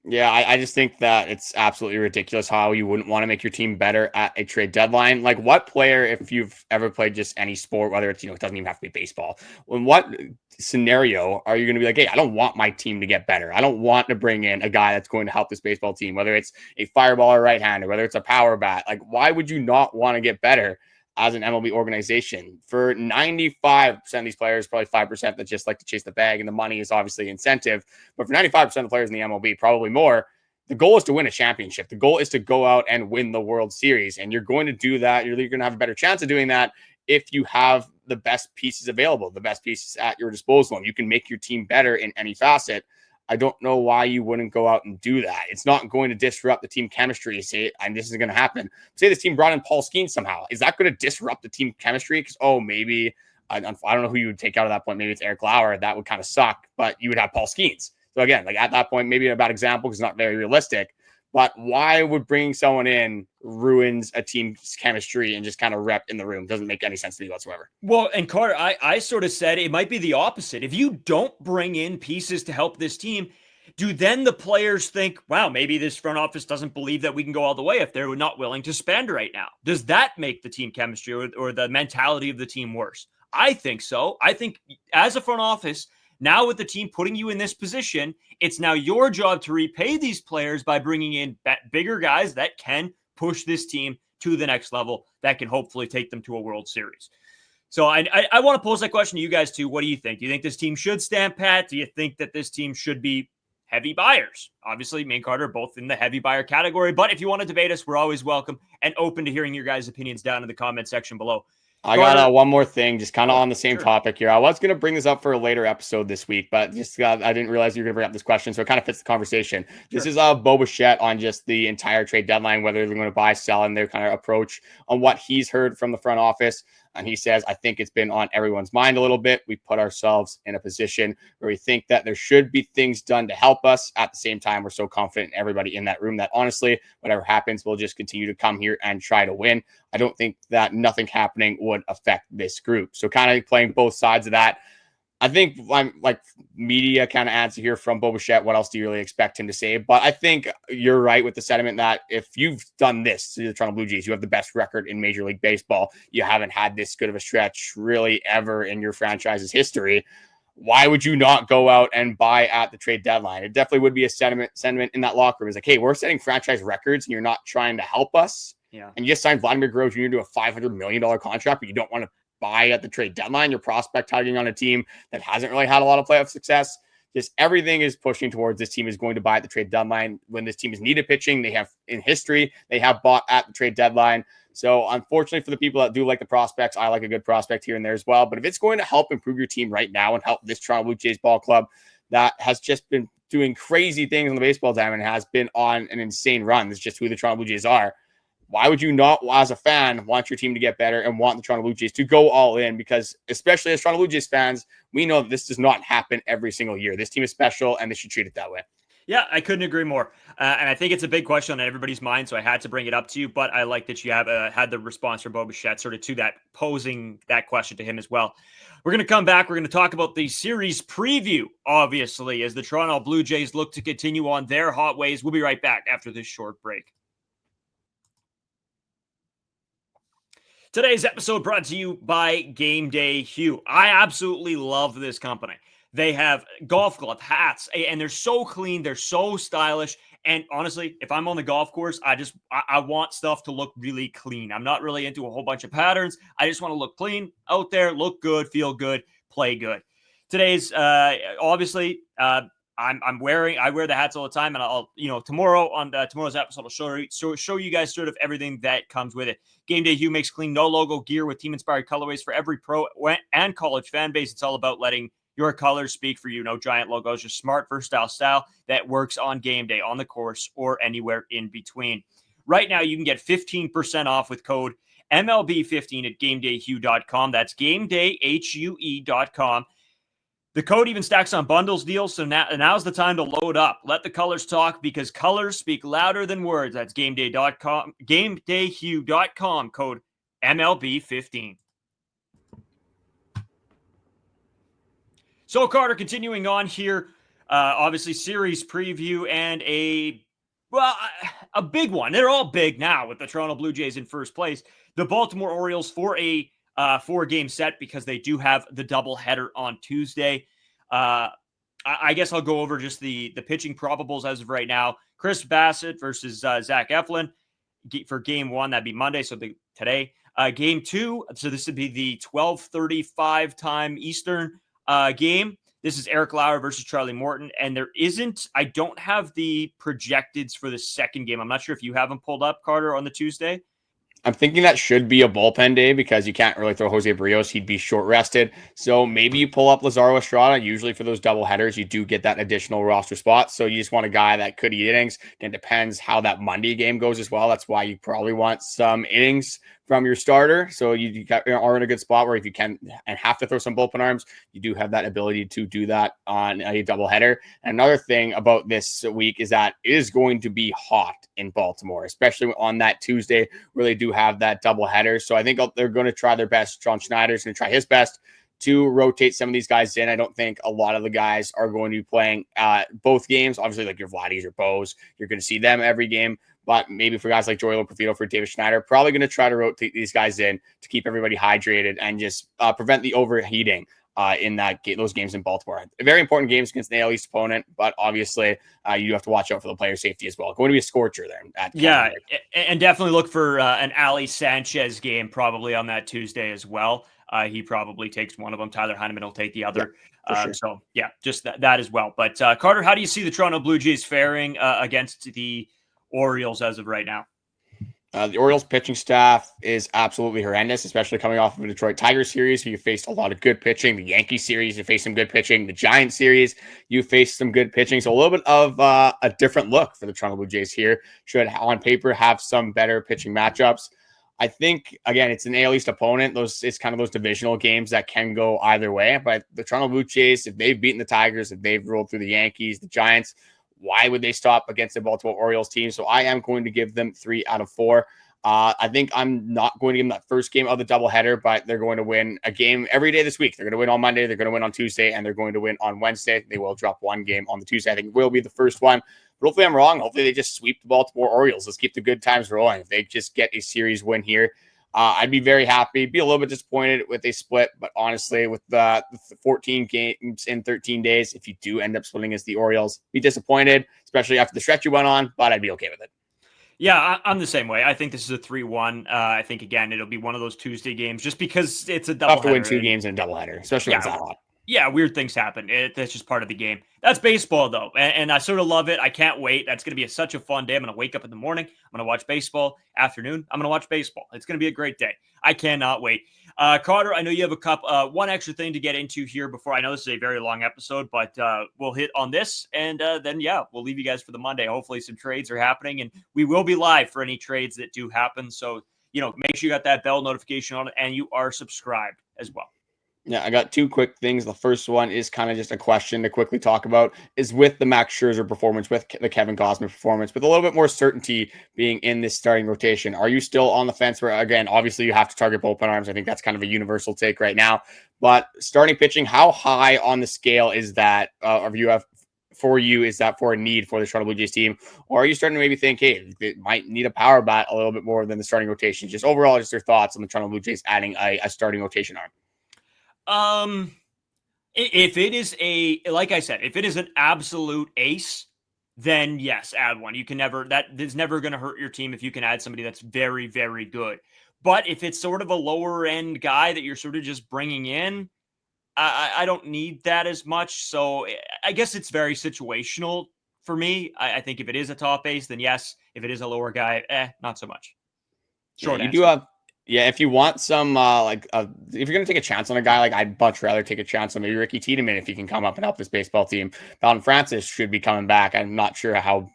S3: Yeah, I just think that it's absolutely ridiculous how you wouldn't want to make your team better at a trade deadline. Like, what player, if you've ever played just any sport, whether it's, it doesn't even have to be baseball, in what scenario are you going to be like, hey, I don't want my team to get better. I don't want to bring in a guy that's going to help this baseball team, whether it's a fireball or right-hander, whether it's a power bat. Like, why would you not want to get better as an MLB organization? For 95% of these players, probably 5% that just like to chase the bag, and the money is obviously incentive. But for 95% of the players in the MLB, probably more, the goal is to win a championship. The goal is to go out and win the World Series. And you're going to do that. You're going to have a better chance of doing that if you have the best pieces available, the best pieces at your disposal, and you can make your team better in any facet. I don't know why you wouldn't go out and do that. It's not going to disrupt the team chemistry. Say, and this is going to happen. Say this team brought in Paul Skeens somehow. Is that going to disrupt the team chemistry? Because, maybe, I don't know who you would take out at that point. Maybe it's Eric Lauer. That would kind of suck, but you would have Paul Skeens. So again, like at that point, maybe a bad example because it's not very realistic. But why would bringing someone in ruins a team's chemistry and just kind of rep in the room? Doesn't make any sense to me whatsoever.
S1: Well, and Carter, I sort of said it might be the opposite. If you don't bring in pieces to help this team, do then the players think, wow, maybe this front office doesn't believe that we can go all the way if they're not willing to spend right now? Does that make the team chemistry or the mentality of the team worse? I think so. I think as a front office, now with the team putting you in this position, it's now your job to repay these players by bringing in bigger guys that can push this team to the next level, that can hopefully take them to a World Series. So I want to pose that question to you guys too. What do you think? Do you think this team should stand pat? Do you think that this team should be heavy buyers? Obviously, me and Carter are both in the heavy buyer category, but if you want to debate us, we're always welcome and open to hearing your guys' opinions down in the comment section below.
S3: I got one more thing, just kind of on the same
S1: Sure.
S3: topic here. I was going to bring this up for a later episode this week, but just I didn't realize you were going to bring up this question, so it kind of fits the conversation. Sure. This is Bo Bichette on just the entire trade deadline, whether they're going to buy, sell, and their kind of approach on what he's heard from the front office. And he says, I think it's been on everyone's mind a little bit. We put ourselves in a position where we think that there should be things done to help us. At the same time, we're so confident in everybody in that room that honestly, whatever happens, we'll just continue to come here and try to win. I don't think that nothing happening would affect this group. So kind of playing both sides of that. I think I'm like media kind of answer here from Bo Bichette. What else do you really expect him to say? But I think you're right with the sentiment that if you've done this to the Toronto Blue Jays, you have the best record in Major League Baseball. You haven't had this good of a stretch really ever in your franchise's history. Why would you not go out and buy at the trade deadline? It definitely would be a sentiment in that locker room. It's like, hey, we're setting franchise records and you're not trying to help us.
S1: Yeah.
S3: And you just signed Vladimir Guerrero Jr. to a $500 million contract, but you don't want to buy at the trade deadline. Your prospect tagging on a team that hasn't really had a lot of playoff success. Just everything is pushing towards this team is going to buy at the trade deadline. When this team is needed pitching, they have in history, they have bought at the trade deadline. So unfortunately for the people that do like the prospects, I like a good prospect here and there as well. But if it's going to help improve your team right now and help this Toronto Blue Jays ball club that has just been doing crazy things on the baseball diamond and has been on an insane run, it's just who the Toronto Blue Jays are. Why would you not, as a fan, want your team to get better and want the Toronto Blue Jays to go all in? Because especially as Toronto Blue Jays fans, we know that this does not happen every single year. This team is special, and they should treat it that way.
S1: Yeah, I couldn't agree more. And I think it's a big question on everybody's mind, so I had to bring it up to you. But I like that you have had the response from Bo Bichette sort of to that, posing that question to him as well. We're going to come back. We're going to talk about the series preview, obviously, as the Toronto Blue Jays look to continue on their hot ways. We'll be right back after this short break. Today's episode brought to you by Game Day Hue. I absolutely love this company. They have golf glove hats, and they're so clean. They're so stylish. And honestly, if I'm on the golf course, I want stuff to look really clean. I'm not really into a whole bunch of patterns. I just want to look clean out there, look good, feel good, play good. Today's obviously I wear the hats all the time, and I'll tomorrow on tomorrow's episode I'll show you guys sort of everything that comes with it. Game Day Hue makes clean, no logo gear with team inspired colorways for every pro and college fan base. It's all about letting your colors speak for you. No giant logos, just smart, versatile style that works on game day, on the course, or anywhere in between. Right now, you can get 15% off with code MLB15 at GameDayHue.com. That's GameDayHue.com. The code even stacks on bundles deals, so now's the time to load up. Let the colors talk, because colors speak louder than words. That's GameDay.com, GameDayHue.com, code MLB15. So, Carter, continuing on here, Obviously, series preview and a big one. They're all big now with the Toronto Blue Jays in first place. The Baltimore Orioles for a 4-game set because they do have the doubleheader on Tuesday. I guess I'll go over just the pitching probables as of right now. Chris Bassitt versus Zach Eflin for game 1. That'd be Monday, so today. Game 2, so this would be the 12:35 time Eastern game. This is Eric Lauer versus Charlie Morton, and I don't have the projecteds for the second game. I'm not sure if you have them pulled up, Carter, on the Tuesday.
S3: I'm thinking that should be a bullpen day because you can't really throw Jose Berrios. He'd be short rested. So maybe you pull up Lazaro Estrada. Usually for those double headers, you do get that additional roster spot. So you just want a guy that could eat innings. It depends how that Monday game goes as well. That's why you probably want some innings from your starter. So you are in a good spot where if you can and have to throw some bullpen arms, you do have that ability to do that on a doubleheader. And another thing about this week is that it is going to be hot in Baltimore, especially on that Tuesday where they do have that doubleheader. So I think they're going to try their best. John Schneider's going to try his best to rotate some of these guys in. I don't think a lot of the guys are going to be playing both games. Obviously, like your Vladdies, your Bos, you're going to see them every game. But maybe for guys like Joey Loperfido, for David Schneider, probably going to try to rotate these guys in to keep everybody hydrated and just prevent the overheating in those games in Baltimore. Very important games against an AL East opponent, but obviously you do have to watch out for the player safety as well. Going to be a scorcher there.
S1: And definitely look for an Ali Sanchez game probably on that Tuesday as well. He probably takes one of them. Tyler Heineman will take the other. Sure. So, yeah, just that as well. But, Carter, how do you see the Toronto Blue Jays faring against the Orioles as of right now?
S3: The Orioles pitching staff is absolutely horrendous, especially coming off of a Detroit Tigers series where you faced a lot of good pitching. The Yankees series, you faced some good pitching. The Giants series, you faced some good pitching. So a little bit of a different look for the Toronto Blue Jays here. Should, on paper, have some better pitching matchups. I think, again, it's an AL East opponent. It's kind of those divisional games that can go either way. But the Toronto Blue Jays, if they've beaten the Tigers, if they've rolled through the Yankees, the Giants, why would they stop against the Baltimore Orioles team? So I am going to give them 3 out of 4. I think I'm not going to give them that first game of the doubleheader, but they're going to win a game every day this week. They're going to win on Monday, they're going to win on Tuesday, and they're going to win on Wednesday. They will drop one game on the Tuesday. I think it will be the first one. But hopefully I'm wrong. Hopefully they just sweep the Baltimore Orioles. Let's keep the good times rolling. If they just get a series win here, I'd be very happy. Be a little bit disappointed with a split, but honestly, with the 14 games in 13 days, if you do end up splitting as the Orioles, be disappointed, especially after the stretch you went on, but I'd be okay with it.
S1: Yeah, I'm the same way. I think this is a 3-1. I think, again, it'll be one of those Tuesday games just because it's a doubleheader.
S3: Have to win 2 games in a doubleheader, especially when it's that hot.
S1: Yeah, weird things happen. That's just part of the game. That's baseball, though, and I sort of love it. I can't wait. That's going to be such a fun day. I'm going to wake up in the morning. I'm going to watch baseball. Afternoon, I'm going to watch baseball. It's going to be a great day. I cannot wait. Carter, I know you have one extra thing to get into here before. I know this is a very long episode, but we'll hit on this, and then, we'll leave you guys for the Monday. Hopefully some trades are happening, and we will be live for any trades that do happen. So, make sure you got that bell notification on it, and you are subscribed as well.
S3: Yeah, I got 2 quick things. The first one is kind of just a question to quickly talk about, is with the Max Scherzer performance, with the Kevin Gausman performance, with a little bit more certainty being in this starting rotation. Are you still on the fence where, again, obviously you have to target bullpen arms? I think that's kind of a universal take right now. But starting pitching, how high on the scale is that for you? Is that for a need for the Toronto Blue Jays team? Or are you starting to maybe think, hey, it might need a power bat a little bit more than the starting rotation? Just overall, just your thoughts on the Toronto Blue Jays adding a starting rotation arm.
S1: If it is like I said, if it is an absolute ace, then yes, add one. That is never going to hurt your team if you can add somebody that's very, very good. But if it's sort of a lower end guy that you're sort of just bringing in, I don't need that as much. So I guess it's very situational for me. I think if it is a top ace, then yes. If it is a lower guy, not so much.
S3: Short answer. You do have. Yeah, if you want some, if you're going to take a chance on a guy, I'd much rather take a chance on maybe Ricky Tiedemann if he can come up and help this baseball team. Bowden Francis should be coming back. I'm not sure how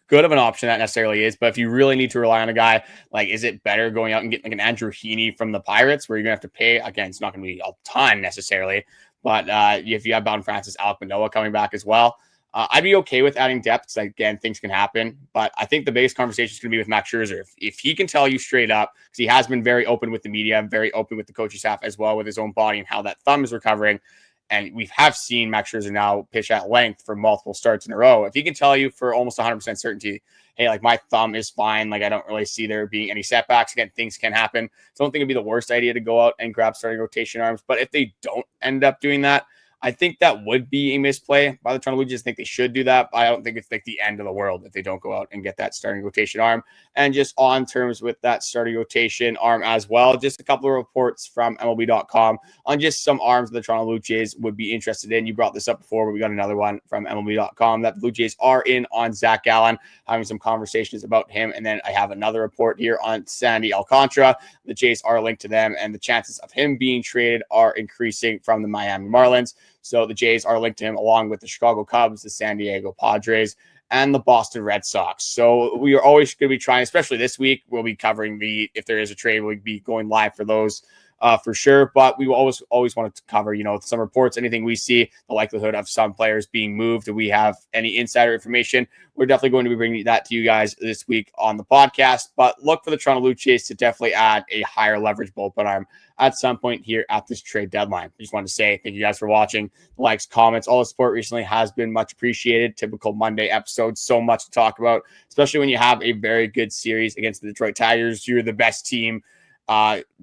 S3: good of an option that necessarily is, but if you really need to rely on a guy, is it better going out and getting an Andrew Heaney from the Pirates where you're going to have to pay? Again, it's not going to be a ton necessarily, but if you have Bowden Francis, Alek Manoah coming back as well, I'd be okay with adding depth. Again, things can happen, but I think the biggest conversation is going to be with Max Scherzer. If he can tell you straight up, because he has been very open with the media, very open with the coaching staff as well, with his own body and how that thumb is recovering. And we have seen Max Scherzer now pitch at length for multiple starts in a row. If he can tell you for almost 100% certainty, hey, like my thumb is fine. Like I don't really see there being any setbacks. Again, things can happen. So I don't think it'd be the worst idea to go out and grab starting rotation arms. But if they don't end up doing that, I think that would be a misplay by the Toronto Blue Jays. I think they should do that. But I don't think it's like the end of the world if they don't go out and get that starting rotation arm. And just on terms with that starting rotation arm as well, just a couple of reports from MLB.com on just some arms the Toronto Blue Jays would be interested in. You brought this up before, but we got another one from MLB.com that the Blue Jays are in on Zach Gallen, having some conversations about him. And then I have another report here on Sandy Alcantara. The Jays are linked to them, and the chances of him being traded are increasing from the Miami Marlins. So the Jays are linked to him along with the Chicago Cubs, the San Diego Padres, and the Boston Red Sox. So we are always going to be trying, especially this week, we'll be covering if there is a trade, we'll be going live for those for sure. But we will always want to cover, some reports, anything we see, the likelihood of some players being moved. If we have any insider information, we're definitely going to be bringing that to you guys this week on the podcast. But look for the Toronto Blue Jays to definitely add a higher leverage bullpen arm at some point here at this trade deadline. I just wanted to say thank you guys for watching. Likes, comments, all the support recently has been much appreciated. Typical Monday episode, so much to talk about, especially when you have a very good series against the Detroit Tigers. You're the best team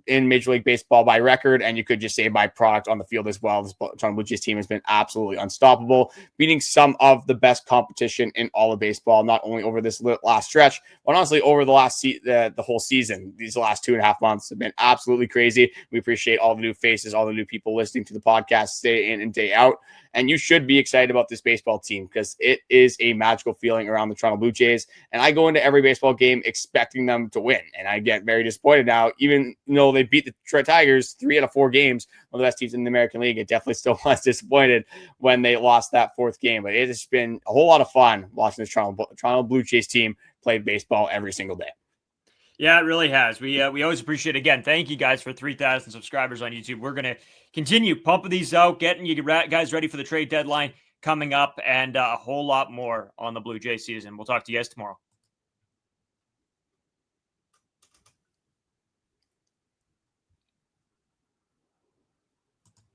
S3: in Major League Baseball by record, and you could just say by product on the field as well. This Toronto Blue Jays team has been absolutely unstoppable, beating some of the best competition in all of baseball, not only over this last stretch, but honestly over the last the whole season. These last 2.5 months have been absolutely crazy. We appreciate all the new faces, all the new people listening to the podcast day in and day out. And you should be excited about this baseball team because it is a magical feeling around the Toronto Blue Jays. And I go into every baseball game expecting them to win. And I get very disappointed now, even though they beat the Detroit Tigers 3 out of 4 games, one of the best teams in the American League. It definitely still was disappointed when they lost that 4th game. But it has been a whole lot of fun watching this Toronto Blue Jays team play baseball every single day.
S1: Yeah, it really has. We always appreciate it. Again, thank you guys for 3,000 subscribers on YouTube. We're going to continue pumping these out, getting you guys ready for the trade deadline coming up, and a whole lot more on the Blue Jay season. We'll talk to you guys tomorrow.